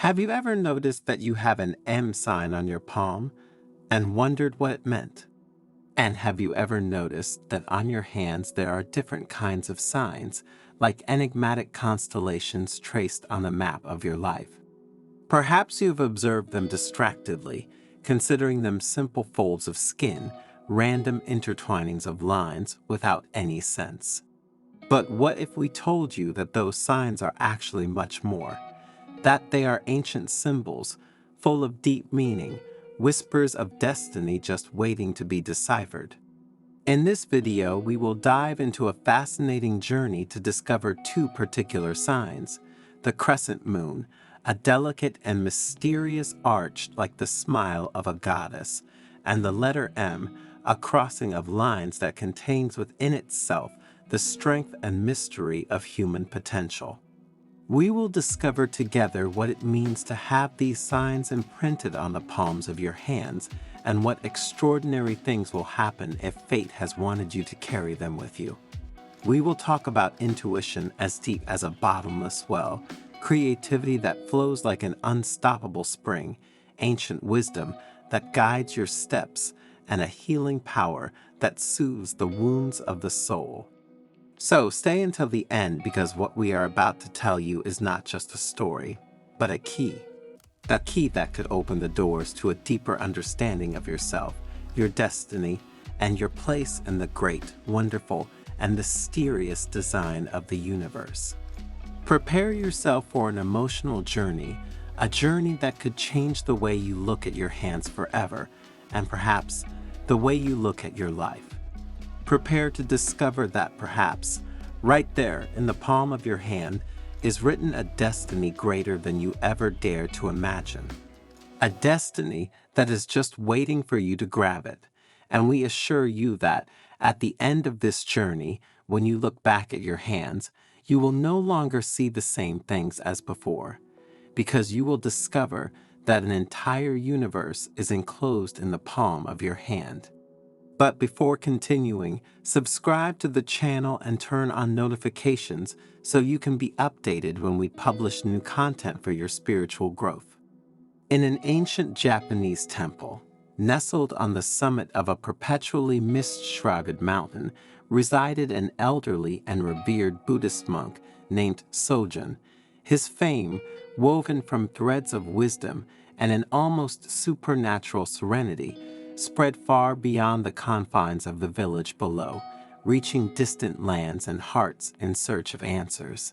Have you ever noticed that you have an M sign on your palm and wondered what it meant? And have you ever noticed that on your hands there are different kinds of signs, like enigmatic constellations traced on a map of your life? Perhaps you've observed them distractedly, considering them simple folds of skin, random intertwinings of lines without any sense. But what if we told you that those signs are actually much more? That they are ancient symbols, full of deep meaning, whispers of destiny just waiting to be deciphered. In this video, we will dive into a fascinating journey to discover two particular signs: the Crescent Moon, a delicate and mysterious arch like the smile of a goddess, and the letter M, a crossing of lines that contains within itself the strength and mystery of human potential. We will discover together what it means to have these signs imprinted on the palms of your hands and what extraordinary things will happen if fate has wanted you to carry them with you. We will talk about intuition as deep as a bottomless well, creativity that flows like an unstoppable spring, ancient wisdom that guides your steps, and a healing power that soothes the wounds of the soul. So stay until the end, because what we are about to tell you is not just a story, but a key. A key that could open the doors to a deeper understanding of yourself, your destiny, and your place in the great, wonderful, and mysterious design of the universe. Prepare yourself for an emotional journey, a journey that could change the way you look at your hands forever, and perhaps the way you look at your life. Prepare to discover that perhaps, right there in the palm of your hand, is written a destiny greater than you ever dared to imagine. A destiny that is just waiting for you to grab it. And we assure you that at the end of this journey, when you look back at your hands, you will no longer see the same things as before, because you will discover that an entire universe is enclosed in the palm of your hand. But before continuing, subscribe to the channel and turn on notifications so you can be updated when we publish new content for your spiritual growth. In an ancient Japanese temple, nestled on the summit of a perpetually mist-shrouded mountain, resided an elderly and revered Buddhist monk named Sojun. His fame, woven from threads of wisdom and an almost supernatural serenity, spread far beyond the confines of the village below, reaching distant lands and hearts in search of answers.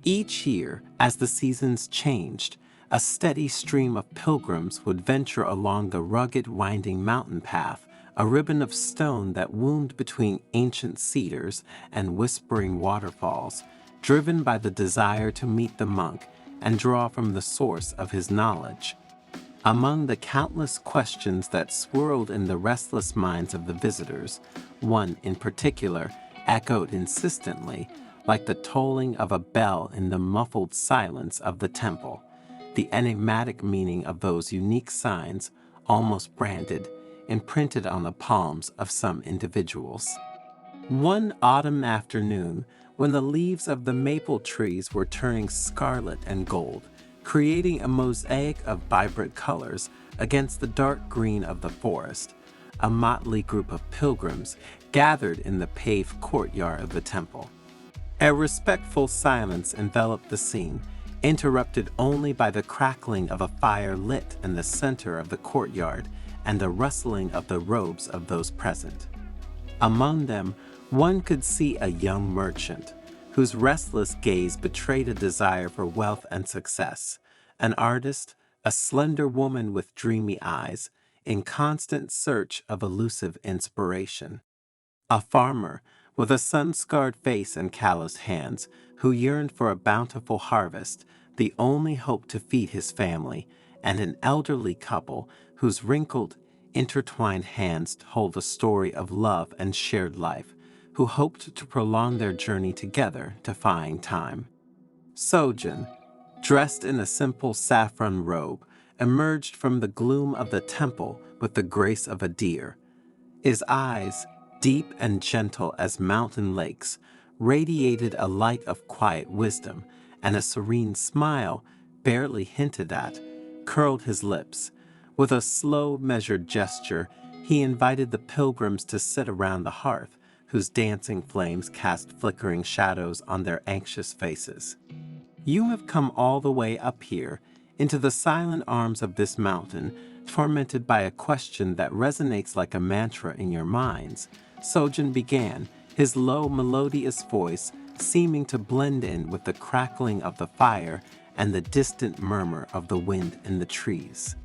Each year, as the seasons changed, a steady stream of pilgrims would venture along the rugged, winding mountain path, a ribbon of stone that wound between ancient cedars and whispering waterfalls, driven by the desire to meet the monk and draw from the source of his knowledge. Among the countless questions that swirled in the restless minds of the visitors, one in particular echoed insistently, like the tolling of a bell in the muffled silence of the temple, the enigmatic meaning of those unique signs, almost branded, imprinted on the palms of some individuals. One autumn afternoon, when the leaves of the maple trees were turning scarlet and gold, creating a mosaic of vibrant colors against the dark green of the forest, a motley group of pilgrims gathered in the paved courtyard of the temple. A respectful silence enveloped the scene, interrupted only by the crackling of a fire lit in the center of the courtyard and the rustling of the robes of those present. Among them, one could see a young merchant, whose restless gaze betrayed a desire for wealth and success, an artist, a slender woman with dreamy eyes, in constant search of elusive inspiration, a farmer with a sun-scarred face and calloused hands, who yearned for a bountiful harvest, the only hope to feed his family, and an elderly couple whose wrinkled, intertwined hands told a story of love and shared life, who hoped to prolong their journey together, defying time. Sojun, dressed in a simple saffron robe, emerged from the gloom of the temple with the grace of a deer. His eyes, deep and gentle as mountain lakes, radiated a light of quiet wisdom, and a serene smile barely hinted at, curled his lips. With a slow, measured gesture, he invited the pilgrims to sit around the hearth, whose dancing flames cast flickering shadows on their anxious faces. "You have come all the way up here, into the silent arms of this mountain, tormented by a question that resonates like a mantra in your minds," Sojin began, his low, melodious voice seeming to blend in with the crackling of the fire and the distant murmur of the wind in the trees.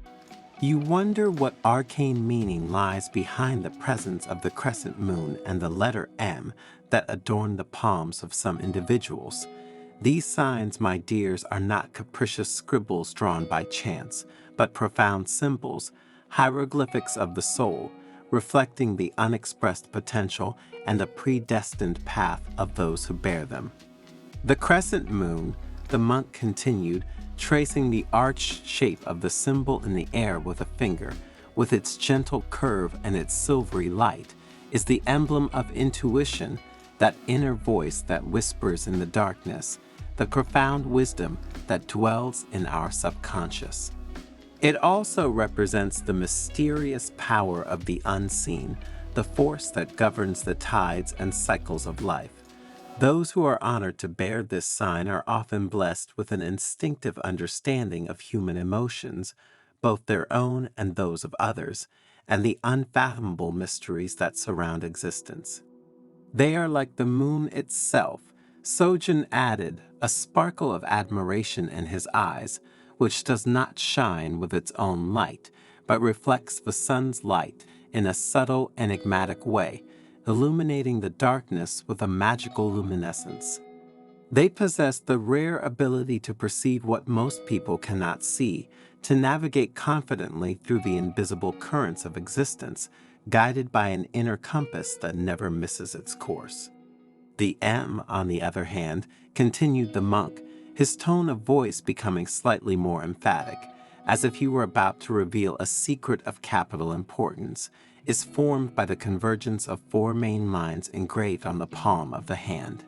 "You wonder what arcane meaning lies behind the presence of the crescent moon and the letter M that adorn the palms of some individuals. These signs, my dears, are not capricious scribbles drawn by chance, but profound symbols, hieroglyphics of the soul, reflecting the unexpressed potential and the predestined path of those who bear them. The crescent moon," the monk continued, tracing the arched shape of the symbol in the air with a finger, "with its gentle curve and its silvery light, is the emblem of intuition, that inner voice that whispers in the darkness, the profound wisdom that dwells in our subconscious. It also represents the mysterious power of the unseen, the force that governs the tides and cycles of life. Those who are honored to bear this sign are often blessed with an instinctive understanding of human emotions, both their own and those of others, and the unfathomable mysteries that surround existence. They are like the moon itself," Sojin added, a sparkle of admiration in his eyes, "which does not shine with its own light, but reflects the sun's light in a subtle, enigmatic way, illuminating the darkness with a magical luminescence. They possess the rare ability to perceive what most people cannot see, to navigate confidently through the invisible currents of existence, guided by an inner compass that never misses its course." "The M, on the other hand," continued the monk, his tone of voice becoming slightly more emphatic, as if he were about to reveal a secret of capital importance, "is formed by the convergence of four main lines engraved on the palm of the hand.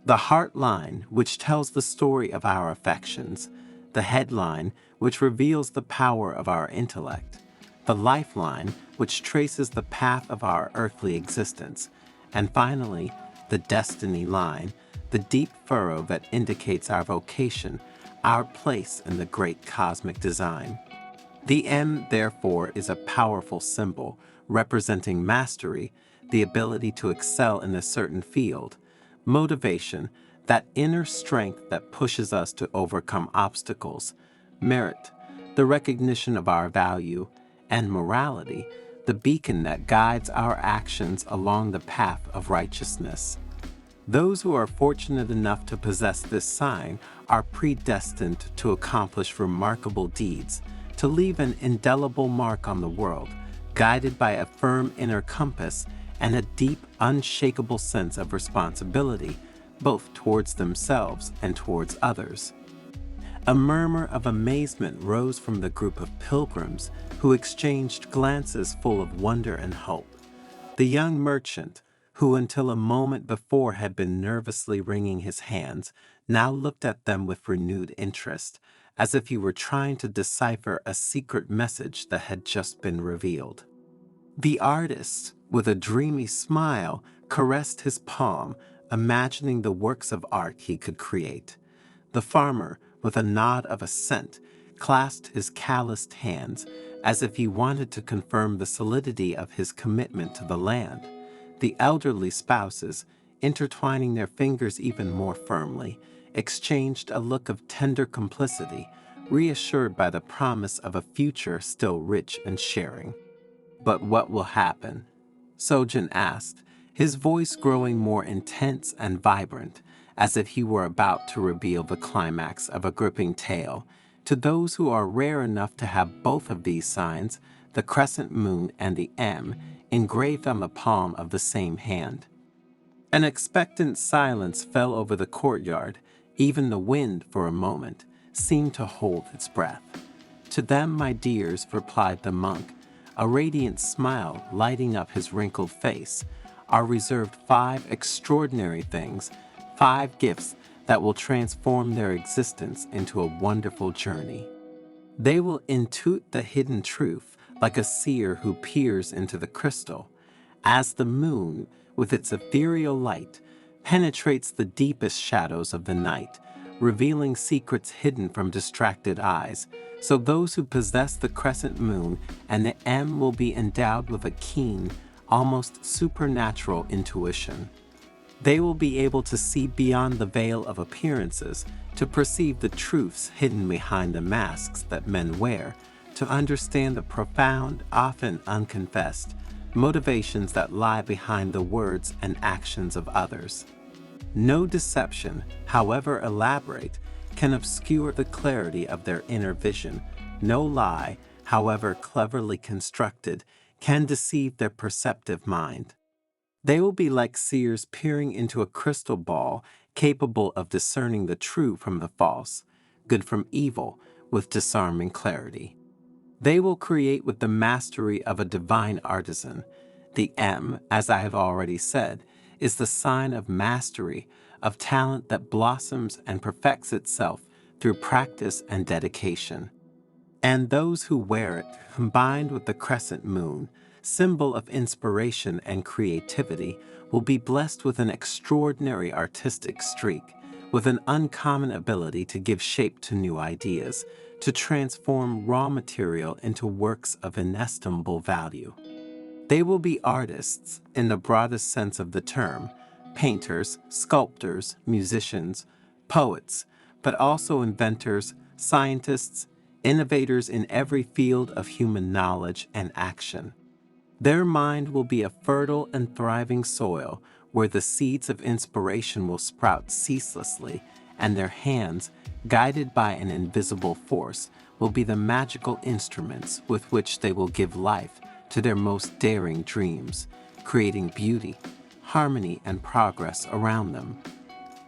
The heart line, which tells the story of our affections, the head line, which reveals the power of our intellect, the lifeline, which traces the path of our earthly existence, and finally, the destiny line, the deep furrow that indicates our vocation, our place in the great cosmic design. The M, therefore, is a powerful symbol representing mastery, the ability to excel in a certain field, motivation, that inner strength that pushes us to overcome obstacles, merit, the recognition of our value, and morality, the beacon that guides our actions along the path of righteousness. Those who are fortunate enough to possess this sign are predestined to accomplish remarkable deeds, to leave an indelible mark on the world, guided by a firm inner compass and a deep, unshakable sense of responsibility, both towards themselves and towards others." A murmur of amazement rose from the group of pilgrims, who exchanged glances full of wonder and hope. The young merchant, who until a moment before had been nervously wringing his hands, now looked at them with renewed interest, as if he were trying to decipher a secret message that had just been revealed. The artist, with a dreamy smile, caressed his palm, imagining the works of art he could create. The farmer, with a nod of assent, clasped his calloused hands, as if he wanted to confirm the solidity of his commitment to the land. The elderly spouses, intertwining their fingers even more firmly, exchanged a look of tender complicity, reassured by the promise of a future still rich in sharing. "But what will happen?" Sojin asked, his voice growing more intense and vibrant, as if he were about to reveal the climax of a gripping tale. To those who are rare enough to have both of these signs, the crescent moon and the M, engraved on the palm of the same hand. An expectant silence fell over the courtyard. Even the wind, for a moment, seemed to hold its breath. "To them, my dears," replied the monk, a radiant smile lighting up his wrinkled face, "are reserved 5 extraordinary things, 5 gifts that will transform their existence into a wonderful journey. They will intuit the hidden truth like a seer who peers into the crystal, as the moon, with its ethereal light, penetrates the deepest shadows of the night, revealing secrets hidden from distracted eyes. So those who possess the crescent moon and the M will be endowed with a keen, almost supernatural intuition. They will be able to see beyond the veil of appearances, to perceive the truths hidden behind the masks that men wear, to understand the profound, often unconfessed, motivations that lie behind the words and actions of others. No deception, however elaborate, can obscure the clarity of their inner vision. No lie, however cleverly constructed, can deceive their perceptive mind. They will be like seers peering into a crystal ball, capable of discerning the true from the false, good from evil, with disarming clarity. They will create with the mastery of a divine artisan. The M, as I have already said, is the sign of mastery, of talent that blossoms and perfects itself through practice and dedication. And those who wear it, combined with the crescent moon, symbol of inspiration and creativity, will be blessed with an extraordinary artistic streak, with an uncommon ability to give shape to new ideas, to transform raw material into works of inestimable value. They will be artists in the broadest sense of the term, painters, sculptors, musicians, poets, but also inventors, scientists, innovators in every field of human knowledge and action. Their mind will be a fertile and thriving soil where the seeds of inspiration will sprout ceaselessly, and their hands, guided by an invisible force, will be the magical instruments with which they will give life to their most daring dreams, creating beauty, harmony, and progress around them.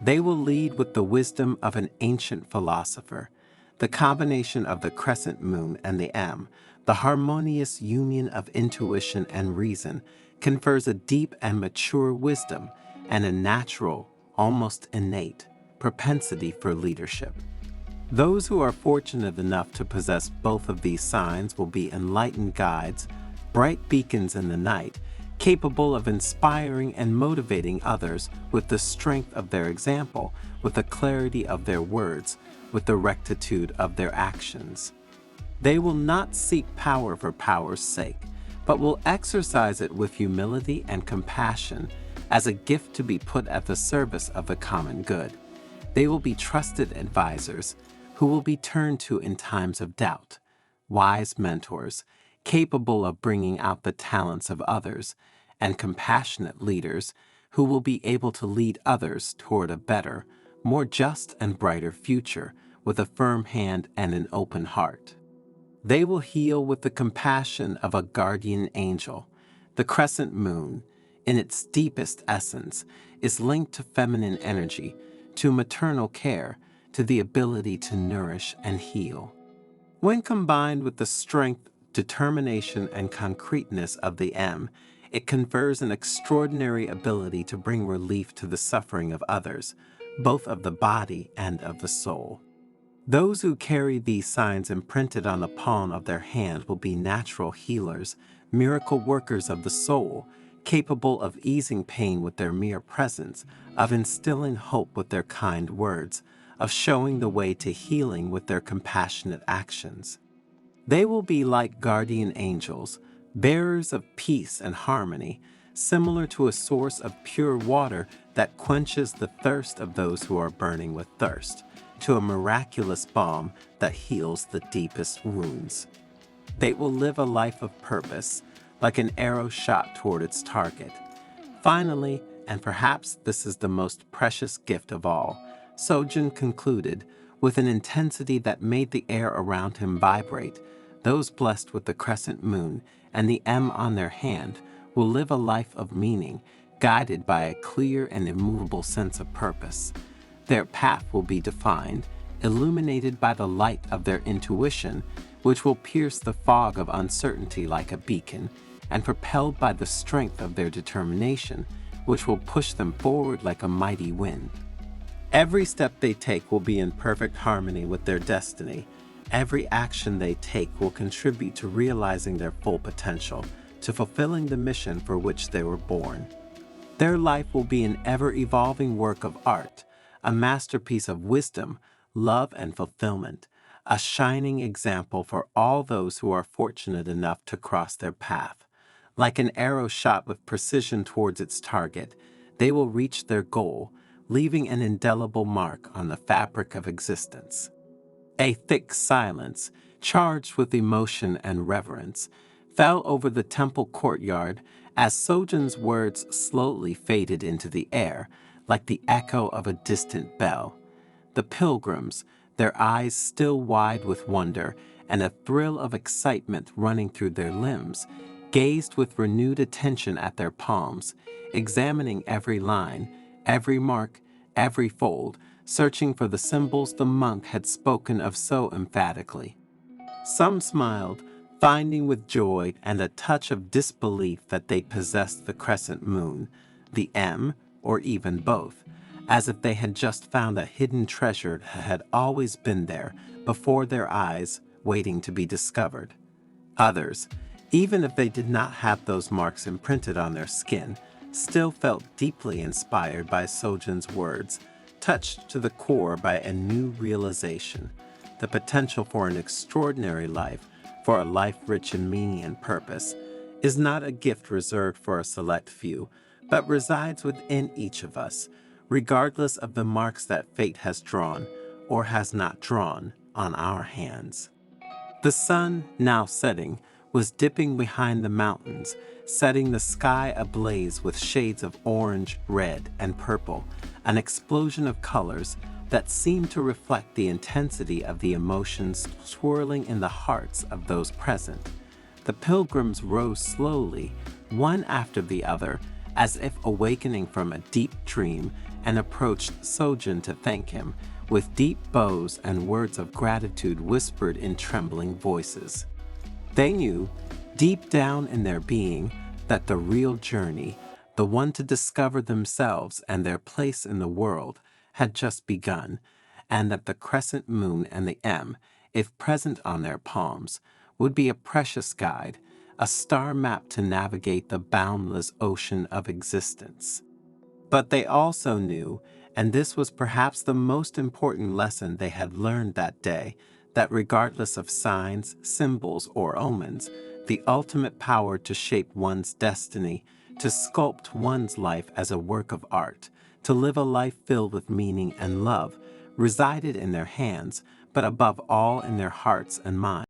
They will lead with the wisdom of an ancient philosopher. The combination of the crescent moon and the M, the harmonious union of intuition and reason, confers a deep and mature wisdom and a natural, almost innate, propensity for leadership. Those who are fortunate enough to possess both of these signs will be enlightened guides, bright beacons in the night, capable of inspiring and motivating others with the strength of their example, with the clarity of their words, with the rectitude of their actions. They will not seek power for power's sake, but will exercise it with humility and compassion as a gift to be put at the service of the common good. They will be trusted advisors who will be turned to in times of doubt, wise mentors, capable of bringing out the talents of others, and compassionate leaders who will be able to lead others toward a better, more just and brighter future with a firm hand and an open heart. They will heal with the compassion of a guardian angel. The crescent moon, in its deepest essence, is linked to feminine energy, to maternal care, to the ability to nourish and heal. When combined with the strength, determination, and concreteness of the M, it confers an extraordinary ability to bring relief to the suffering of others, both of the body and of the soul. Those who carry these signs imprinted on the palm of their hand will be natural healers, miracle workers of the soul, capable of easing pain with their mere presence, of instilling hope with their kind words, of showing the way to healing with their compassionate actions. They will be like guardian angels, bearers of peace and harmony, similar to a source of pure water that quenches the thirst of those who are burning with thirst, to a miraculous balm that heals the deepest wounds. They will live a life of purpose, like an arrow shot toward its target. Finally, and perhaps this is the most precious gift of all, Sojin concluded, with an intensity that made the air around him vibrate, those blessed with the crescent moon and the M on their hand will live a life of meaning, guided by a clear and immovable sense of purpose. Their path will be defined, illuminated by the light of their intuition, which will pierce the fog of uncertainty like a beacon, and propelled by the strength of their determination, which will push them forward like a mighty wind. Every step they take will be in perfect harmony with their destiny. Every action they take will contribute to realizing their full potential, to fulfilling the mission for which they were born. Their life will be an ever-evolving work of art, a masterpiece of wisdom, love, and fulfillment, a shining example for all those who are fortunate enough to cross their path. Like an arrow shot with precision towards its target, they will reach their goal, leaving an indelible mark on the fabric of existence. A thick silence, charged with emotion and reverence, fell over the temple courtyard as Sojin's words slowly faded into the air, like the echo of a distant bell. The pilgrims, their eyes still wide with wonder and a thrill of excitement running through their limbs, gazed with renewed attention at their palms, examining every line, every mark, every fold, searching for the symbols the monk had spoken of so emphatically. Some smiled, finding with joy and a touch of disbelief that they possessed the crescent moon, the M, or even both, as if they had just found a hidden treasure that had always been there before their eyes, waiting to be discovered. Others, even if they did not have those marks imprinted on their skin, still felt deeply inspired by Sojin's words, touched to the core by a new realization, the potential for an extraordinary life, for a life rich in meaning and purpose, is not a gift reserved for a select few, but resides within each of us, regardless of the marks that fate has drawn or has not drawn on our hands. The sun, now setting, was dipping behind the mountains, setting the sky ablaze with shades of orange, red, and purple, an explosion of colors that seemed to reflect the intensity of the emotions swirling in the hearts of those present. The pilgrims rose slowly, one after the other, as if awakening from a deep dream, and approached Sojin to thank him, with deep bows and words of gratitude whispered in trembling voices. They knew, deep down in their being, that the real journey, the one to discover themselves and their place in the world, had just begun, and that the crescent moon and the M, if present on their palms, would be a precious guide, a star map to navigate the boundless ocean of existence. But they also knew, and this was perhaps the most important lesson they had learned that day, that regardless of signs, symbols, or omens, the ultimate power to shape one's destiny, to sculpt one's life as a work of art, to live a life filled with meaning and love, resided in their hands, but above all in their hearts and minds.